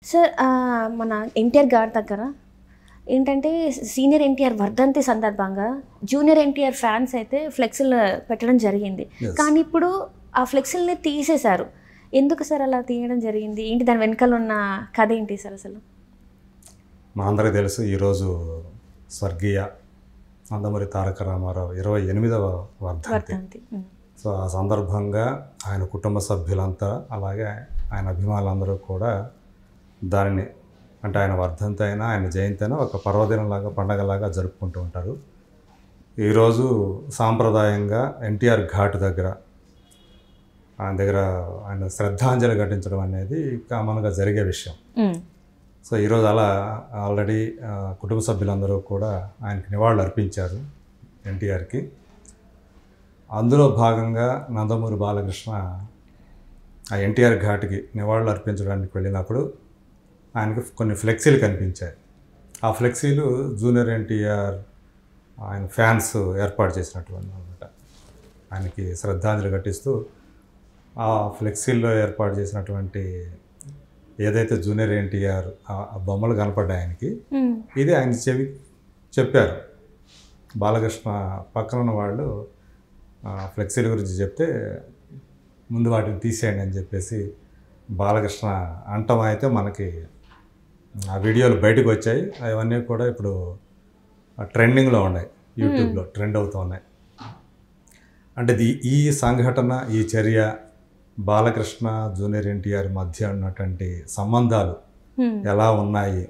Sir మన ఎన్టీఆర్ గారి దగ్గర ఏంటంటే సీనియర్ ఎన్టీఆర్ వర్ధంతి సందర్భంగా జూనియర్ ఎన్టీఆర్ ఫ్యాన్స్ అయితే ఫ్లెక్సీలు పెట్టడం జరిగింది. కానీ ఇప్పుడు ఆ ఫ్లెక్సీలని తీసేశారు. ఎందుకు సార్ అలా తీయడం జరిగింది? ఏంటి దాని వెనకాల ఉన్న కథ ఏంటి సార్? అసలు మా అందరికీ తెలుసు, ఈరోజు స్వర్గీయ నందమూరి తారక రామారావు 28వ వర్ధంతి. సో ఆ సందర్భంగా ఆయన కుటుంబ సభ్యులంతా అలాగే ఆయన అభిమానులందరూ కూడా దానిని అంటే ఆయన వర్ధంతి అయినా ఆయన జయంతి అయినా ఒక పర్వదినంలాగా పండగలాగా జరుపుకుంటూ ఉంటారు. ఈరోజు సాంప్రదాయంగా ఎన్టీఆర్ ఘాట్ దగ్గర ఆయన శ్రద్ధాంజలి ఘటించడం అనేది కామన్గా జరిగే విషయం. సో ఈరోజు అలా ఆల్రెడీ కుటుంబ సభ్యులందరూ కూడా ఆయనకి నివాళులు అర్పించారు ఎన్టీఆర్కి. అందులో భాగంగా నందమూరి బాలకృష్ణ ఆ ఎన్టీఆర్ ఘాట్కి నివాళులు అర్పించడానికి వెళ్ళినప్పుడు ఆయనకి కొన్ని ఫ్లెక్సీలు కనిపించాయి. ఆ ఫ్లెక్సీలు జూనియర్ ఎన్టీఆర్ ఆయన ఫ్యాన్స్ ఏర్పాటు చేసినటువంటి అనమాట. ఆయనకి శ్రద్ధాంజలి ఘటిస్తూ ఆ ఫ్లెక్సీల్లో ఏర్పాటు చేసినటువంటి ఏదైతే జూనియర్ ఎన్టీఆర్ ఆ బొమ్మలు కనపడ్డాయి ఆయనకి, ఇది ఆయన చెప్పారు. బాలకృష్ణ పక్కన ఉన్న వాళ్ళు ఫ్లెక్సీల గురించి చెప్తే ముందు వాటిని తీసేయండి అని చెప్పేసి బాలకృష్ణ అంటం అయితే మనకి ఆ వీడియోలు బయటకు వచ్చాయి. అవన్నీ కూడా ఇప్పుడు ట్రెండింగ్లో ఉన్నాయి, యూట్యూబ్లో ట్రెండ్ అవుతూ ఉన్నాయి. అంటే ఈ సంఘటన, ఈ చర్య బాలకృష్ణ జూనియర్ ఎన్టీఆర్ మధ్య ఉన్నటువంటి సంబంధాలు ఎలా ఉన్నాయి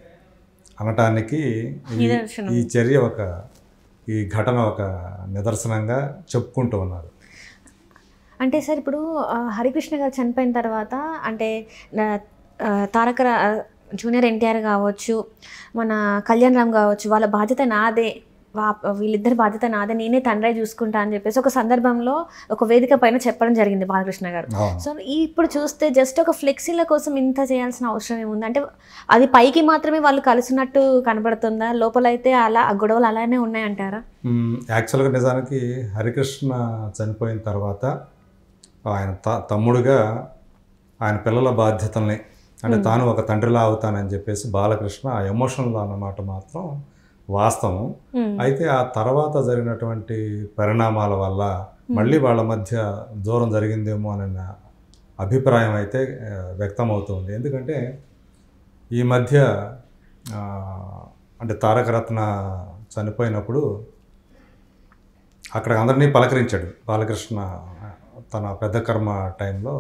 అనటానికి ఈ చర్య ఈ ఘటన ఒక నిదర్శనంగా చెప్పుకుంటూ ఉన్నారు. అంటే సార్ ఇప్పుడు హరికృష్ణ గారు చనిపోయిన తర్వాత అంటే జూనియర్ ఎన్టీఆర్ కావచ్చు, మన కళ్యాణ్ రామ్ కావచ్చు, వాళ్ళ బాధ్యత నాదే, వీళ్ళిద్దరి బాధ్యత నాదే, నేనే తండ్రి చూసుకుంటా అని చెప్పేసి ఒక సందర్భంలో ఒక వేదిక పైన చెప్పడం జరిగింది బాలకృష్ణ గారు. సో ఇప్పుడు చూస్తే జస్ట్ ఒక ఫ్లెక్సీల కోసం ఇంత చేయాల్సిన అవసరం ఏముంది? అంటే అది పైకి మాత్రమే వాళ్ళు కలిసినట్టు కనబడుతుందా? లోపల అయితే అలా ఆ గొడవలు అలానే ఉన్నాయంటారా? యాక్చువల్గా నిజానికి హరికృష్ణ చనిపోయిన తర్వాత ఆయన తమ్ముడుగా ఆయన పిల్లల బాధ్యతల్ని అంటే తాను ఒక తండ్రిలా అవుతానని చెప్పేసి బాలకృష్ణ ఆ ఎమోషనల్ అన్నమాట మాత్రం వాస్తవం. అయితే ఆ తర్వాత జరిగినటువంటి పరిణామాల వల్ల మళ్ళీ వాళ్ళ మధ్య దూరం జరిగిందేమో అన్న అభిప్రాయం అయితే వ్యక్తమవుతుంది. ఎందుకంటే ఈ మధ్య అంటే తారకరత్న చనిపోయినప్పుడు అక్కడ అందరినీ పలకరించాడు బాలకృష్ణ తన పెద్ద కర్మ టైంలో.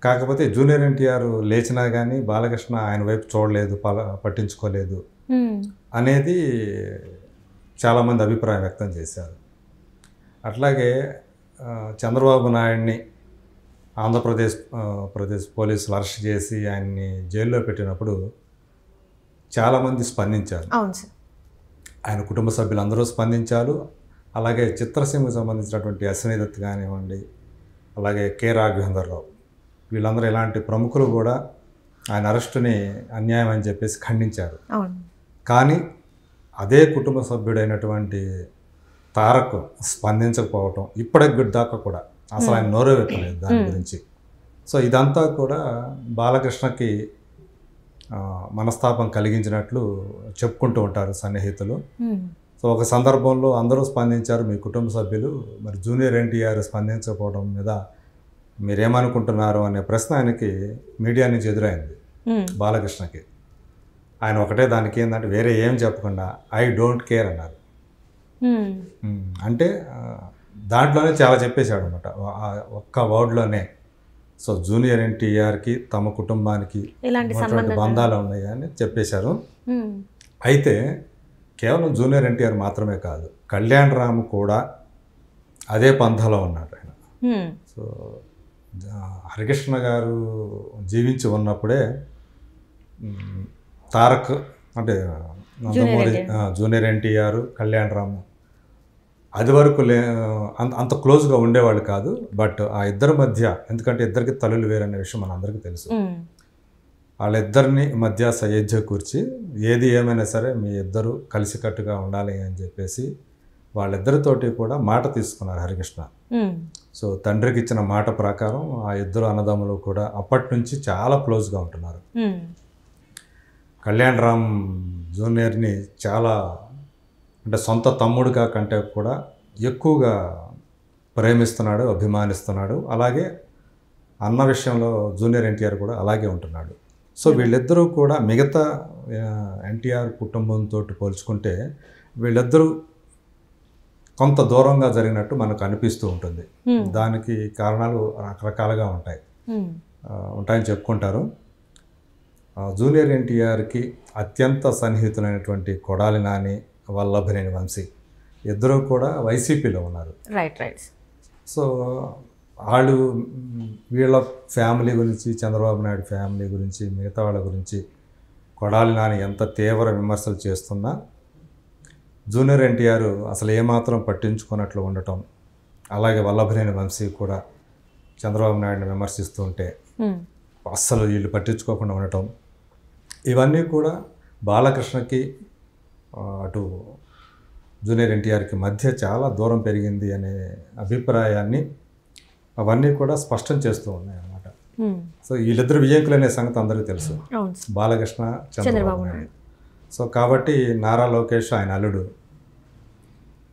కాకపోతే జూనియర్ ఎన్టీఆర్ లేచినా కానీ బాలకృష్ణ ఆయన వైపు చూడలేదు, పట్టించుకోలేదు అనేది చాలామంది అభిప్రాయం వ్యక్తం చేశారు. అట్లాగే చంద్రబాబు నాయుడిని ప్రదేశ్ పోలీసులు అరెస్ట్ చేసి ఆయన్ని జైల్లో పెట్టినప్పుడు చాలామంది స్పందించారు. ఆయన కుటుంబ సభ్యులందరూ స్పందించారు. అలాగే చిత్రసీమకు సంబంధించినటువంటి అశ్విని దత్ కానివ్వండి, అలాగే కె రాఘవేంద్రరావు, వీళ్ళందరూ ఇలాంటి ప్రముఖులు కూడా ఆయన అరెస్టుని అన్యాయం అని చెప్పేసి ఖండించారు. కానీ అదే కుటుంబ సభ్యుడైనటువంటి తారక్ స్పందించకపోవటం ఇప్పటికి దాకా కూడా అసలు ఆయన నోరే పెట్టలేదు దాని గురించి. సో ఇదంతా కూడా బాలకృష్ణకి మనస్తాపం కలిగించినట్లు చెప్పుకుంటూ ఉంటారు సన్నిహితులు. సో ఒక సందర్భంలో అందరూ స్పందించారు, మీ కుటుంబ సభ్యులు, మరి జూనియర్ ఎన్టీఆర్ స్పందించకపోవడం మీద మీరేమనుకుంటున్నారు అనే ప్రశ్న ఆయనకి మీడియా నుంచి ఎదురైంది బాలకృష్ణకి. ఆయన ఒకటే దానికి ఏంటంటే వేరే ఏం చెప్పకుండా ఐ డోంట్ కేర్ అన్నారు. అంటే దాంట్లోనే చాలా చెప్పేశాడు అనమాట, ఒక్క వర్డ్లోనే. సో జూనియర్ ఎన్టీఆర్కి తమ కుటుంబానికి బంధాలు ఉన్నాయి అని చెప్పేశారు. అయితే కేవలం జూనియర్ ఎన్టీఆర్ మాత్రమే కాదు, కళ్యాణ్ రామ్ కూడా అదే పంథాలో ఉన్నాడు ఆయన. సో హరికృష్ణ గారు జీవించి ఉన్నప్పుడే తారక్ అంటే నందమూరి జూనియర్ ఎన్టీఆర్, కళ్యాణ్ రామ్ అది వరకు అంత క్లోజ్గా ఉండేవాళ్ళు కాదు. బట్ ఆ ఇద్దరి మధ్య, ఎందుకంటే ఇద్దరికి తల్లులు వేరనే విషయం మన అందరికీ తెలుసు, వాళ్ళిద్దరిని మధ్య సయోధ్య కూర్చి ఏది ఏమైనా సరే మీ ఇద్దరు కలిసికట్టుగా ఉండాలి అని చెప్పేసి వాళ్ళిద్దరితోటి కూడా మాట తీసుకున్నారు హరికృష్ణ. సో తండ్రికి ఇచ్చిన మాట ప్రకారం ఆ ఇద్దరు అన్నదమ్ములు కూడా అప్పటి నుంచి చాలా క్లోజ్గా ఉంటున్నారు. కళ్యాణ్ రామ్ జూనియర్ని చాలా అంటే సొంత తమ్ముడిగా కంటే కూడా ఎక్కువగా ప్రేమిస్తున్నాడు, అభిమానిస్తున్నాడు. అలాగే అన్న విషయంలో జూనియర్ ఎన్టీఆర్ కూడా అలాగే ఉంటున్నాడు. సో వీళ్ళిద్దరూ కూడా మిగతా ఎన్టీఆర్ కుటుంబంతో పోల్చుకుంటే వీళ్ళిద్దరూ కొంత దూరంగా జరిగినట్టు మనకు అనిపిస్తూ ఉంటుంది. దానికి కారణాలు రకరకాలుగా ఉంటాయని చెప్పుకుంటారు. జూనియర్ ఎన్టీఆర్కి అత్యంత సన్నిహితులైనటువంటి కొడాలి నాని, వల్లభనేని వంశీ ఇద్దరూ కూడా వైసీపీలో ఉన్నారు. రైట్. సో వాళ్ళు వీళ్ళ ఫ్యామిలీ గురించి, చంద్రబాబు నాయుడు ఫ్యామిలీ గురించి, మిగతా వాళ్ళ గురించి కొడాలి నాని ఎంత తీవ్ర విమర్శలు చేస్తున్నా జూనియర్ ఎన్టీఆర్ అసలు ఏమాత్రం పట్టించుకున్నట్లు ఉండటం, అలాగే వల్లభనేని వంశీ కూడా చంద్రబాబు నాయుడిని విమర్శిస్తూ ఉంటే అస్సలు వీళ్ళు పట్టించుకోకుండా ఉండటం, ఇవన్నీ కూడా బాలకృష్ణకి అటు జూనియర్ ఎన్టీఆర్కి మధ్య చాలా దూరం పెరిగింది అనే అభిప్రాయాన్ని అవన్నీ కూడా స్పష్టం చేస్తూ ఉన్నాయి అన్నమాట. సో వీళ్ళిద్దరు వియ్యంకులు అనే సంగతి అందరికీ తెలుసు, బాలకృష్ణ, చంద్రబాబు నాయుడు. సో కాబట్టి నారా లోకేష్ ఆయన అల్లుడు.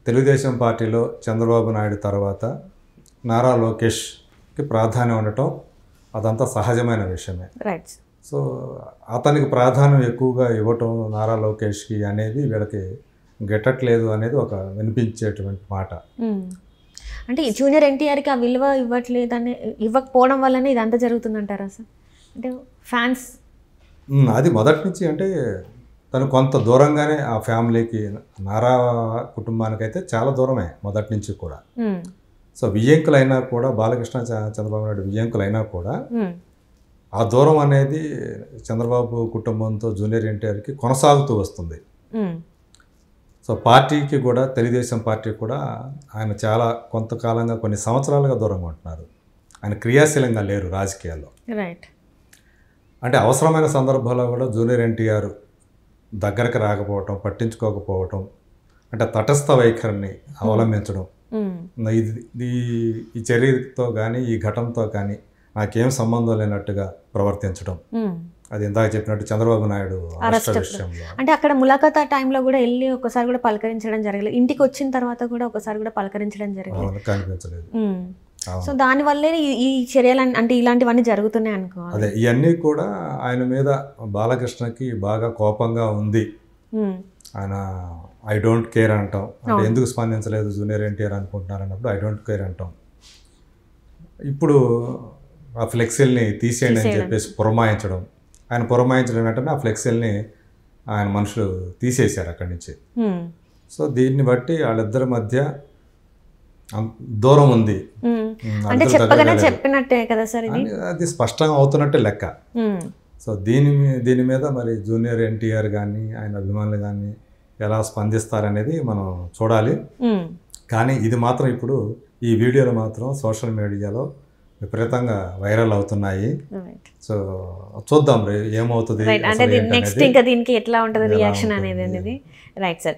తెలుగుదేశం పార్టీలో చంద్రబాబు నాయుడు తర్వాత నారా లోకేష్కి ప్రాధాన్యం ఉండటం అదంతా సహజమైన విషయమే. సో అతనికి ప్రాధాన్యం ఎక్కువగా ఇవ్వటం నారా లోకేష్కి అనేది వీళ్ళకి గెట్టట్లేదు అనేది ఒక వినిపించేటువంటి మాట. అంటే జూనియర్ ఎన్టీఆర్కి ఆ విలువ ఇవ్వకపోవడం వల్లనే ఇదంతా జరుగుతుందంటారా సార్? అంటే ఫ్యాన్స్ అది మొదటి నుంచి అంటే తను కొంత దూరంగానే ఆ ఫ్యామిలీకి, నారా కుటుంబానికైతే చాలా దూరమే మొదటి నుంచి కూడా. సో వియ్యంకులైనా కూడా బాలకృష్ణ, చంద్రబాబు నాయుడు వియ్యంకులైనా కూడా ఆ దూరం అనేది చంద్రబాబు కుటుంబంతో జూనియర్ ఎన్టీఆర్కి కొనసాగుతూ వస్తుంది. సో పార్టీకి కూడా, తెలుగుదేశం పార్టీ కూడా ఆయన చాలా కొంతకాలంగా, కొన్ని సంవత్సరాలుగా దూరంగా ఉంటున్నారు. ఆయన క్రియాశీలంగా లేరు రాజకీయాల్లో. అంటే అవసరమైన సందర్భాల్లో కూడా జూనియర్ ఎన్టీఆర్ దగ్గరకు రాకపోవటం, పట్టించుకోకపోవటం, అంటే తటస్థ వైఖరిని అవలంబించడం, ఈ చర్యతో కానీ ఈ ఘటనతో కానీ నాకేం సంబంధం లేనట్టుగా ప్రవర్తించడం. అది ఇందాక చెప్పినట్టు చంద్రబాబు నాయుడు విషయంలో అంటే అక్కడ ములాఖాత్ టైంలో కూడా వెళ్ళి ఒకసారి కూడా పలకరించడం జరగలేదు, ఇంటికి వచ్చిన తర్వాత కూడా ఒకసారి కూడా పలకరించడం జరగలేదు, కనిపించలేదు. సో దానివల్లే ఈ చర్యలు అంటే ఇలాంటివన్నీ జరుగుతున్నాయి అనుకోవాలి. అదే ఇవన్నీ కూడా ఆయన మీద బాలకృష్ణకి బాగా కోపంగా ఉంది. ఆయన ఐ డోంట్ కేర్ అంటాం, అంటే ఎందుకు స్పందించలేదు జూనియర్ ఎన్టీఆర్ అనుకుంటున్నారు అన్నప్పుడు ఐ డోంట్ కేర్ అంటాం. ఇప్పుడు ఆ ఫ్లెక్సీల్ని తీసేయండి అని చెప్పేసి పురమాయించడం, ఆయన పురమాయించడం వెంటనే ఆ ఫ్లెక్సీల్ని ఆయన మనుషులు తీసేశారు అక్కడి నుంచి. సో దీన్ని బట్టి వాళ్ళిద్దరి మధ్య దూరం ఉంది, అంటే చెప్పగానే చెప్పినట్టే కదా సార్, అది స్పష్టంగా అవుతున్నట్టే లెక్క. సో దీని మీద మరి జూనియర్ ఎన్టీఆర్ కానీ ఆయన అభిమానులు కానీ ఎలా స్పందిస్తారనేది మనం చూడాలి. కానీ ఇది మాత్రం ఇప్పుడు ఈ వీడియోలు మాత్రం సోషల్ మీడియాలో విపరీతంగా వైరల్ అవుతున్నాయి. సో చూద్దాం ఏమవుతుంది, అంటే నెక్స్ట్ ఇంకా దీనికి ఎట్లా ఉంటుంది రియాక్షన్ అనేది. Right sir.